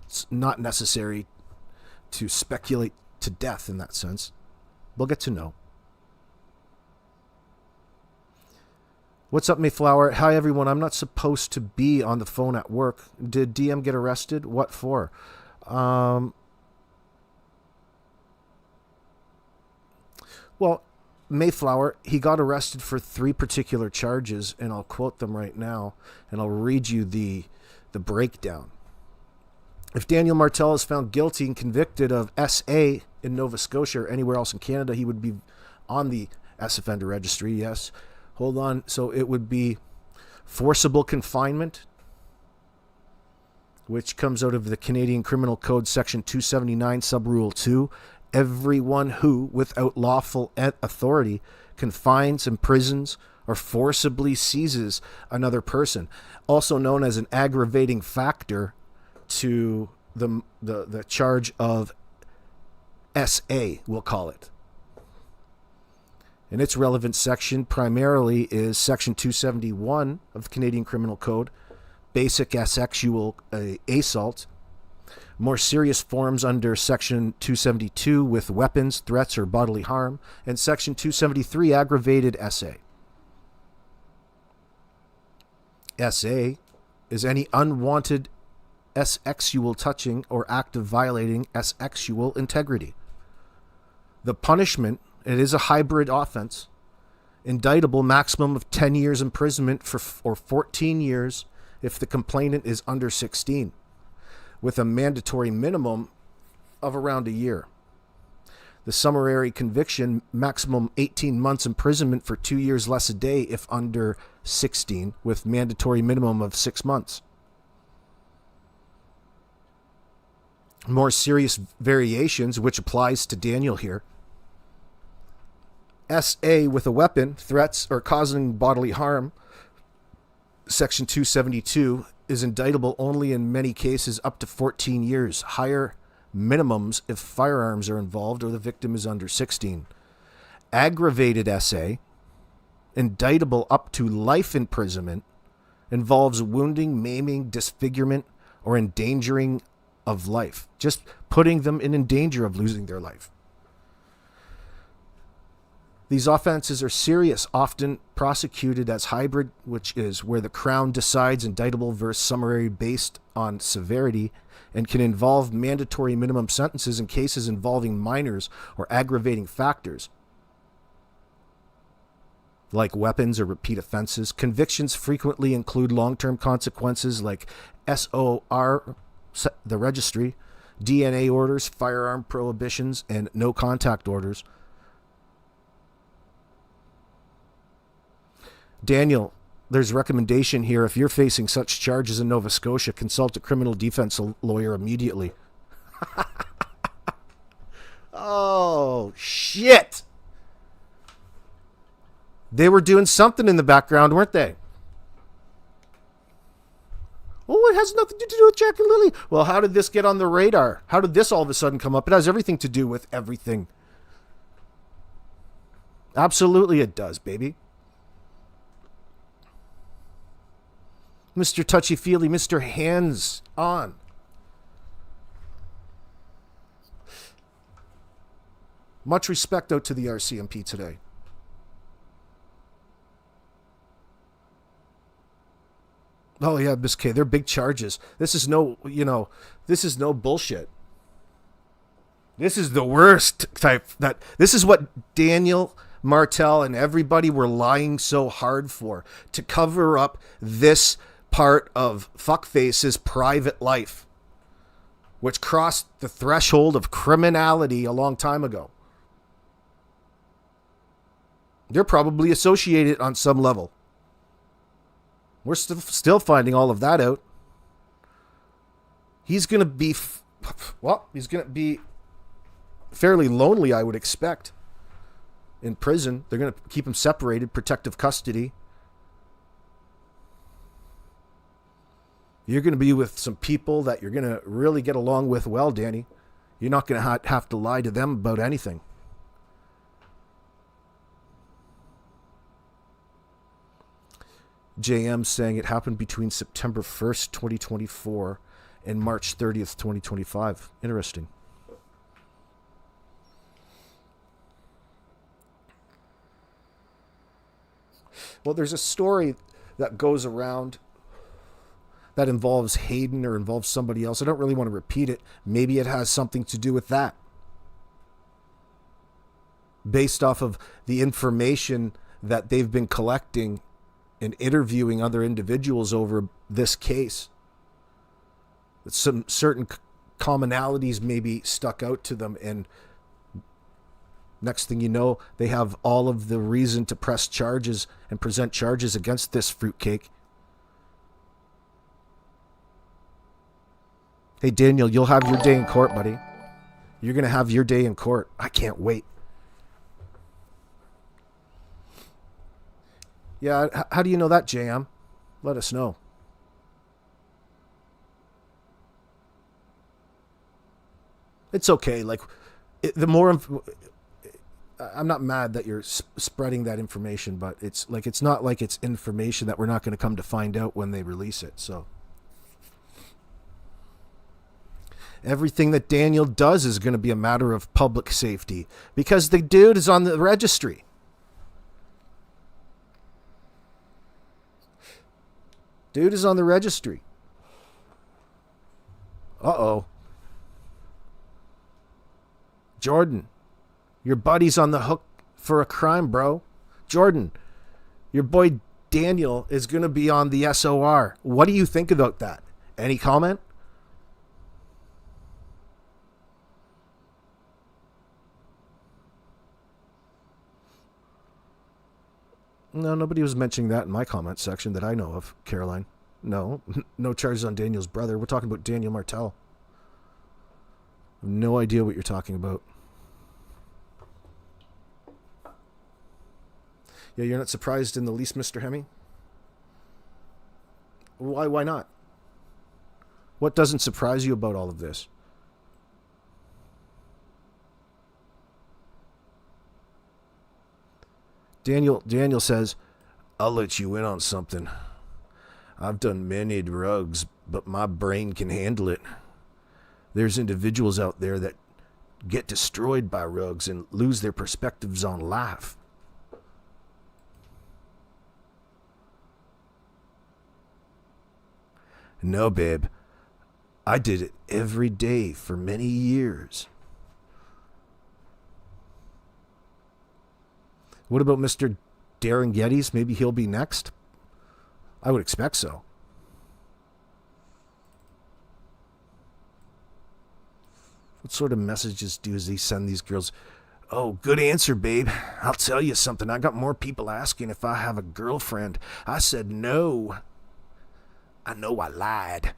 It's not necessary to speculate to death in that sense. We'll get to know. What's up, Mayflower? Hi, everyone. I'm not supposed to be on the phone at work. Did DM get arrested? What for? Well, Mayflower, he got arrested for 3 particular charges, and I'll quote them right now, and I'll read you the breakdown. If Daniel Martel is found guilty and convicted of SA in Nova Scotia or anywhere else in Canada, he would be on the S offender registry, yes. Hold on. So it would be forcible confinement, which comes out of the Canadian Criminal Code, Section 279, Subrule 2. Everyone who, without lawful authority, confines, imprisons, or forcibly seizes another person, also known as an aggravating factor to the charge of SA, we'll call it. And its relevant section primarily is Section 271 of the Canadian Criminal Code, basic sexual assault. More serious forms under Section 272 with weapons, threats, or bodily harm, and Section 273, aggravated SA. SA is any unwanted sexual touching or act of violating sexual integrity. The punishment, it is a hybrid offense, indictable maximum of 10 years imprisonment or 14 years if the complainant is under 16, with a mandatory minimum of around a year. The summary conviction, maximum 18 months imprisonment for 2 years less a day if under 16, with mandatory minimum of 6 months. More serious variations, which applies to Daniel here. SA with a weapon, threats, or causing bodily harm, Section 272, is indictable only in many cases up to 14 years. Higher minimums if firearms are involved or the victim is under 16. Aggravated SA, indictable up to life imprisonment, involves wounding, maiming, disfigurement, or endangering of life. Just putting them in danger of losing their life. These offenses are serious, often prosecuted as hybrid, which is where the Crown decides indictable versus summary based on severity, and can involve mandatory minimum sentences in cases involving minors or aggravating factors, like weapons or repeat offenses. Convictions frequently include long-term consequences like SOR, the registry, DNA orders, firearm prohibitions, and no contact orders. Daniel, there's recommendation here. If you're facing such charges in Nova Scotia, consult a criminal defense lawyer immediately. Oh, shit. They were doing something in the background, weren't they? Oh, it has nothing to do with Jack and Lily. Well, how did this get on the radar? How did this all of a sudden come up? It has everything to do with everything. Absolutely it does, baby. Mr. Touchy-Feely, Mr. Hands-On. Much respect out to the RCMP today. Oh, yeah, Miss K, they're big charges. This is no, this is no bullshit. This is the worst type. This is what Daniel Martel and everybody were lying so hard for, to cover up this part of Fuckface's private life, which crossed the threshold of criminality a long time ago. They're probably associated on some level. We're still finding all of that out. He's going to be, he's going to be fairly lonely, I would expect, in prison. They're going to keep him separated, protective custody. You're going to be with some people that you're going to really get along with well, Danny. You're not going to have to lie to them about anything. JM saying it happened between September 1st, 2024 in March 30th, 2025. Interesting. Well, there's a story that goes around that involves Hayden or involves somebody else. I don't really want to repeat it. Maybe it has something to do with that. Based off of the information that they've been collecting and interviewing other individuals over this case. Some certain commonalities maybe stuck out to them, and next thing you know, they have all of the reason to press charges and present charges against this fruitcake. Hey, Daniel, you'll have your day in court, buddy. You're going to have your day in court. I can't wait. Yeah, how do you know that, JM? Let us know. It's okay. Like, the more... I'm not mad that you're spreading that information, but it's not like it's information that we're not going to come to find out when they release it. So everything that Daniel does is going to be a matter of public safety because the dude is on the registry. Dude is on the registry. Uh-oh. Jordan, your buddy's on the hook for a crime, bro. Jordan, your boy Daniel is going to be on the SOR. What do you think about that? Any comment? No, nobody was mentioning that in my comment section that I know of, Caroline. No, no charges on Daniel's brother. We're talking about Daniel Martel. I have no idea what you're talking about. Yeah, you're not surprised in the least, Mr. Hemme? Why not? What doesn't surprise you about all of this? Daniel says, I'll let you in on something. I've done many drugs, but my brain can handle it. There's individuals out there that get destroyed by drugs and lose their perspectives on life. No, babe. I did it every day for many years. What about Mr. Darren Geddes? Maybe he'll be next? I would expect so. What sort of messages does he send these girls? Oh, good answer, babe. I'll tell you something. I got more people asking if I have a girlfriend. I said no. I know I lied.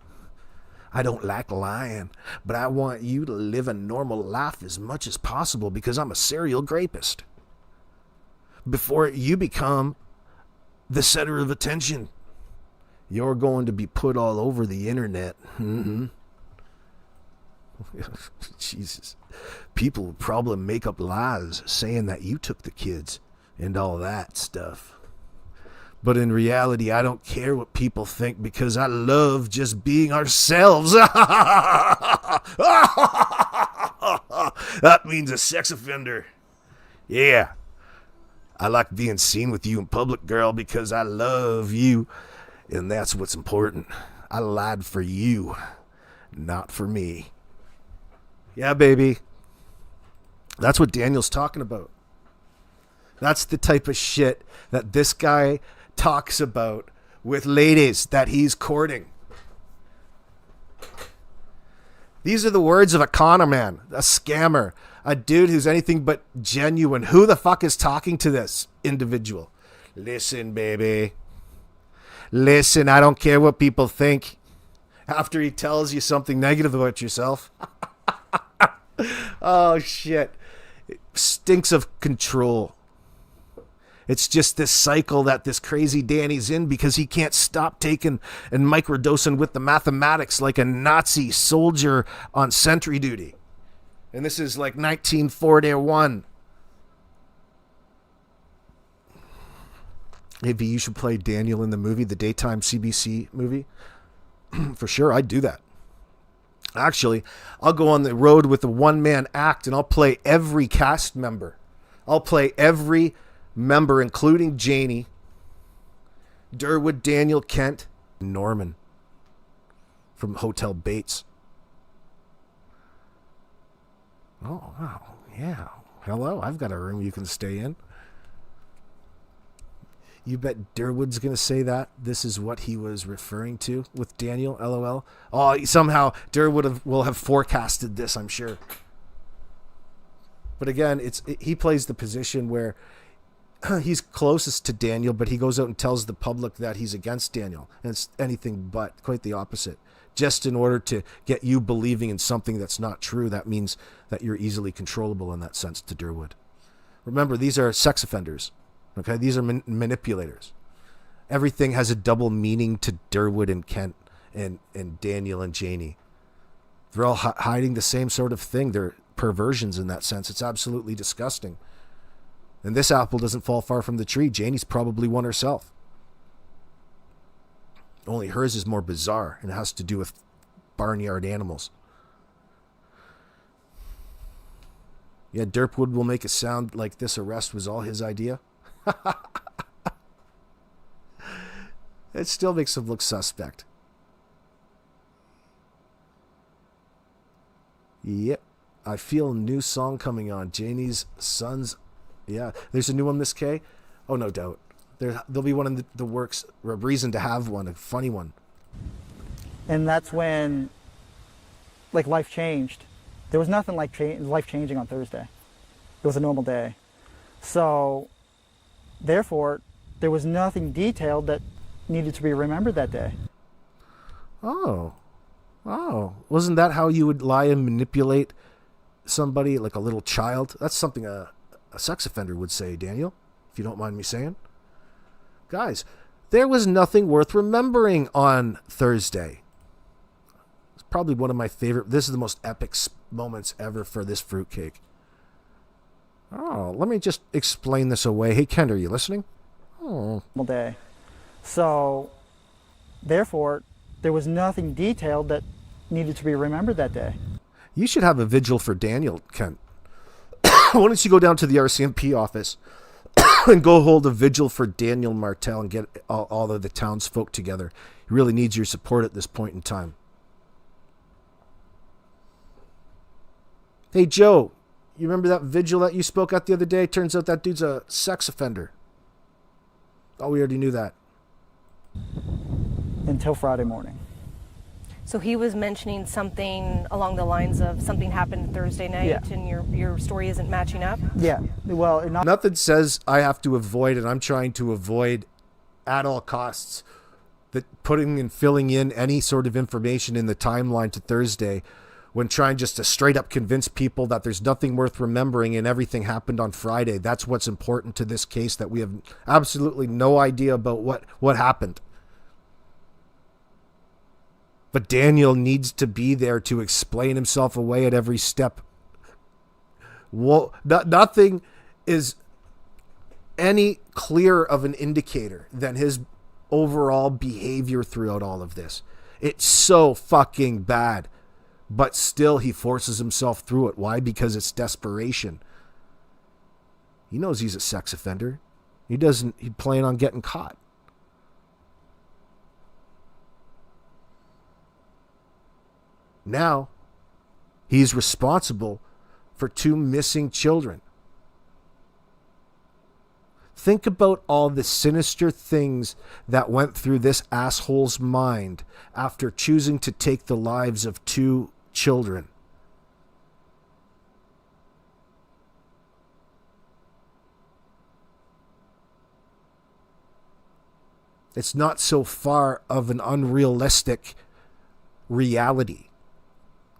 I don't like lying, but I want you to live a normal life as much as possible because I'm a serial rapist. Before you become the center of attention, you're going to be put all over the internet. Mm-hmm. Jesus. People will probably make up lies saying that you took the kids and all that stuff. But in reality, I don't care what people think because I love just being ourselves. That means a sex offender. Yeah. I like being seen with you in public, girl, because I love you. And that's what's important. I lied for you, not for me. Yeah, baby. That's what Daniel's talking about. That's the type of shit that this guy talks about with ladies that he's courting. These are the words of a conner man, a scammer, a dude who's anything but genuine. Who the fuck is talking to this individual? Listen, baby. Listen, I don't care what people think. After he tells you something negative about yourself. Oh, shit. It stinks of control. It's just this cycle that this crazy Danny's in because he can't stop taking and microdosing with the mathematics like a Nazi soldier on sentry duty. And this is like 1941. Maybe you should play Daniel in the movie, the daytime CBC movie. For sure, I'd do that. Actually, I'll go on the road with a one-man act and I'll play every cast member. I'll play every member, including Janie, Derwood, Daniel, Kent, Norman from Hotel Bates. Oh, wow. Yeah. Hello, I've got a room you can stay in. You bet Derwood's going to say that this is what he was referring to with Daniel, LOL. Oh, somehow Derwood will have forecasted this, I'm sure. But again, he plays the position where he's closest to Daniel, but he goes out and tells the public that he's against Daniel. And it's anything but, quite the opposite. Just in order to get you believing in something that's not true, that means that you're easily controllable in that sense to Derwood. Remember, these are sex offenders. Okay, these are manipulators. Everything has a double meaning to Derwood and Kent and Daniel and Janie. They're all hiding the same sort of thing. They're perversions in that sense. It's absolutely disgusting. And this apple doesn't fall far from the tree. Janie's probably one herself. Only hers is more bizarre and it has to do with barnyard animals. Yeah, Derwood will make it sound like this arrest was all his idea. It still makes him look suspect. Yep. I feel a new song coming on. Janie's Sons. Yeah. There's a new one, Miss K? Oh, no doubt. There'll be one in the works. A reason to have one. A funny one. And that's when, like, life changed. There was nothing like life changing on Thursday. It was a normal day. So, therefore, there was nothing detailed that needed to be remembered that day. Oh. Wasn't that how you would lie and manipulate somebody like a little child? That's something a sex offender would say, Daniel, if you don't mind me saying. Guys, there was nothing worth remembering on Thursday. It's probably one of my favorite. This is the most epic moments ever for this fruitcake. Oh, let me just explain this away. Hey, Ken, are you listening? Oh. Day. So, therefore, there was nothing detailed that needed to be remembered that day. You should have a vigil for Daniel, Ken. Why don't you go down to the RCMP office and go hold a vigil for Daniel Martel and get all of the townsfolk together. He really needs your support at this point in time. Hey, Joe, you remember that vigil that you spoke at the other day? Turns out that dude's a sex offender. Oh, we already knew that. Until Friday morning. So he was mentioning something along the lines of something happened Thursday night, yeah, and your story isn't matching up? Yeah. Well, nothing says I have to avoid, and I'm trying to avoid at all costs that putting and filling in any sort of information in the timeline to Thursday when trying just to straight up convince people that there's nothing worth remembering and everything happened on Friday. That's what's important to this case, that we have absolutely no idea about what happened. But Daniel needs to be there to explain himself away at every step. Well, nothing is any clearer of an indicator than his overall behavior throughout all of this. It's so fucking bad. But still, he forces himself through it. Why? Because it's desperation. He knows he's a sex offender. He's planning on getting caught. Now, he's responsible for 2 missing children. Think about all the sinister things that went through this asshole's mind after choosing to take the lives of 2 children. It's not so far of an unrealistic reality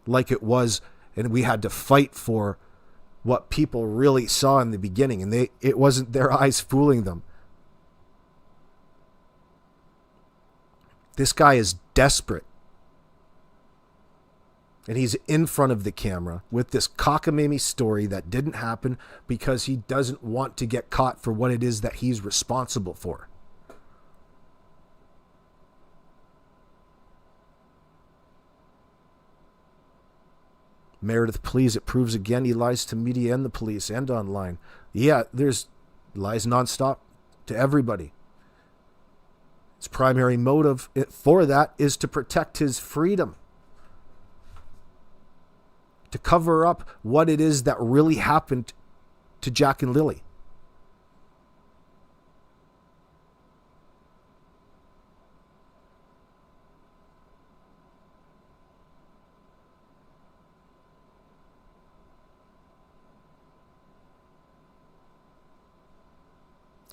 like it was, and we had to fight for what people really saw in the beginning, and it wasn't their eyes fooling them. This guy is desperate. And he's in front of the camera with this cockamamie story that didn't happen because he doesn't want to get caught for what it is that he's responsible for. Meredith, please, it proves again he lies to media and the police and online. Yeah, there's lies nonstop to everybody. His primary motive for that is to protect his freedom, to cover up what it is that really happened to Jack and Lily.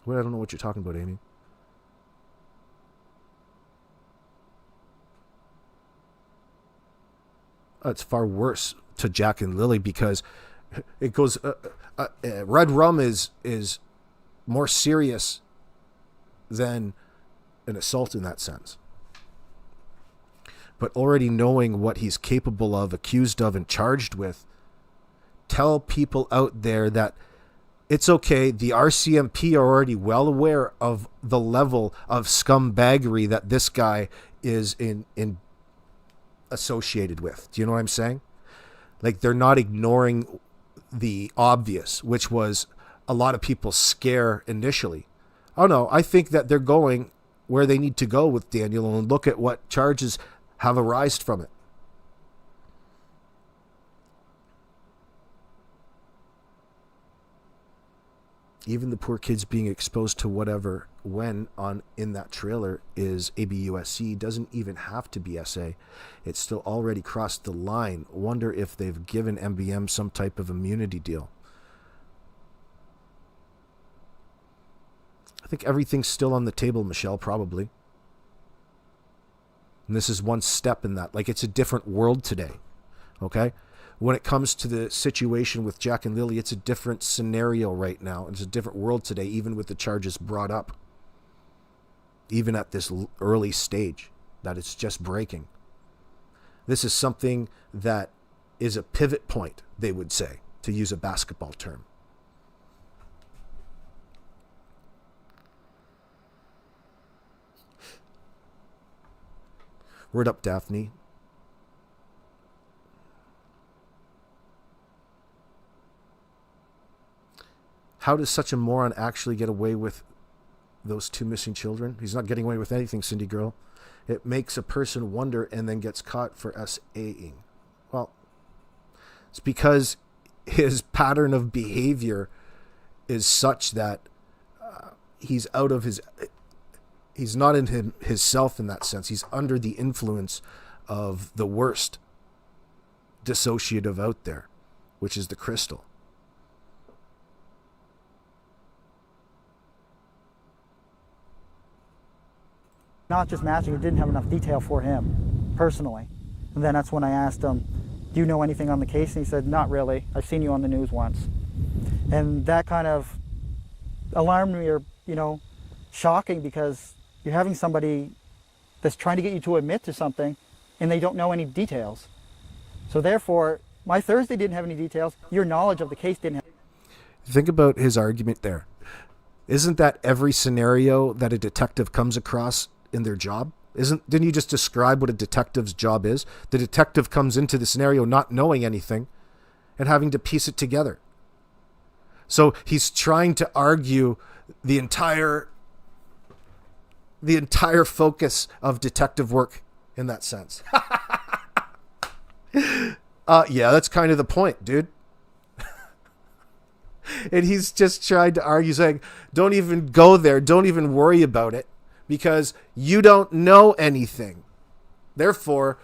Well, I don't know what you're talking about, Amy. It's far worse to Jack and Lily because it goes. Red rum is more serious than an assault in that sense. But already knowing what he's capable of, accused of, and charged with, tell people out there that it's okay. The RCMP are already well aware of the level of scumbaggery that this guy is in associated with. Do you know what I'm saying? Like, they're not ignoring the obvious, which was a lot of people's scare initially. Oh no, I think that they're going where they need to go with Daniel, and look at what charges have arisen from it. Even the poor kids being exposed to whatever when on in that trailer is ABUSC doesn't even have to be SA. It's still already crossed the line. Wonder if they've given MBM some type of immunity deal. I think everything's still on the table, Michelle, probably. And this is one step in that. Like, it's a different world today. Okay? When it comes to the situation with Jack and Lily, it's a different scenario right now. It's a different world today, even with the charges brought up. Even at this early stage, that it's just breaking. This is something that is a pivot point, they would say, to use a basketball term. Word up, Daphne. How does such a moron actually get away with those two missing children? He's not getting away with anything, Cindy Girl. It makes a person wonder and then gets caught for SAing. Well, it's because his pattern of behavior is such that he's out of his... He's not in himself in that sense. He's under the influence of the worst dissociative out there, which is the crystal. Not just matching, it didn't have enough detail for him, personally. And then that's when I asked him, do you know anything on the case? And he said, not really. I've seen you on the news once. And that kind of alarmed me, or, shocking, because you're having somebody that's trying to get you to admit to something and they don't know any details. So therefore, my Thursday didn't have any details. Your knowledge of the case didn't have. Think about his argument there. Isn't that every scenario that a detective comes across in their job? Didn't you just describe what a detective's job is? The detective comes into the scenario not knowing anything and having to piece it together. So he's trying to argue the entire focus of detective work in that sense. Yeah, that's kind of the point, dude. And he's just trying to argue, saying, don't even go there. Don't even worry about it, because you don't know anything. Therefore,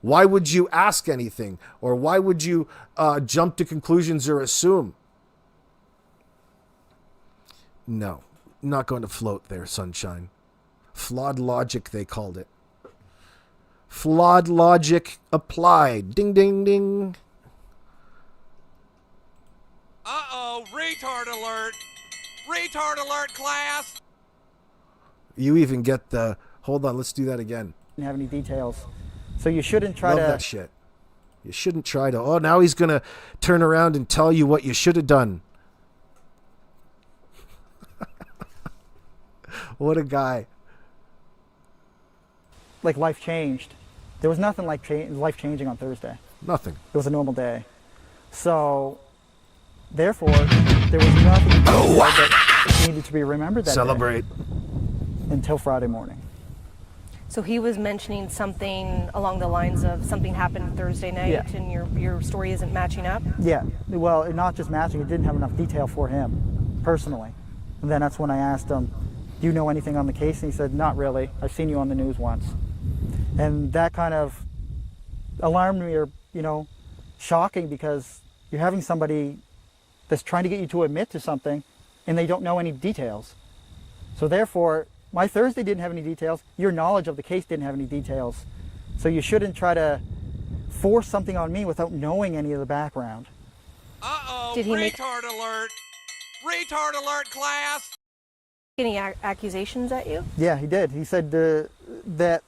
why would you ask anything? Or why would you jump to conclusions or assume? No, not going to float there, sunshine. Flawed logic, they called it. Flawed logic applied. Ding, ding, ding. Uh-oh, retard alert. Retard alert, class. You even get the... Hold on, let's do that again. Didn't have any details. So you shouldn't try Love to... that shit. You shouldn't try to... Oh, now he's going to turn around and tell you what you should have done. What a guy. Like, life changed. There was nothing like life changing on Thursday. Nothing. It was a normal day. So, therefore, there was nothing that needed to be remembered that Celebrate. day until Friday morning. So he was mentioning something along the lines of something happened Thursday night, Yeah. and your story isn't matching up? Yeah, well, not just matching, it didn't have enough detail for him, personally. And then that's when I asked him, do you know anything on the case? And he said, not really. I've seen you on the news once. And that kind of alarmed me, or, shocking, because you're having somebody that's trying to get you to admit to something and they don't know any details. So therefore, my Thursday didn't have any details. Your knowledge of the case didn't have any details. So you shouldn't try to force something on me without knowing any of the background. Uh-oh, Did he make retard alert. Retard alert, class. any accusations at you? Yeah, he did. He said that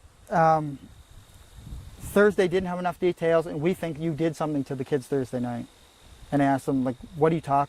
Thursday didn't have enough details and we think you did something to the kids Thursday night. And I asked him, like, what are you talking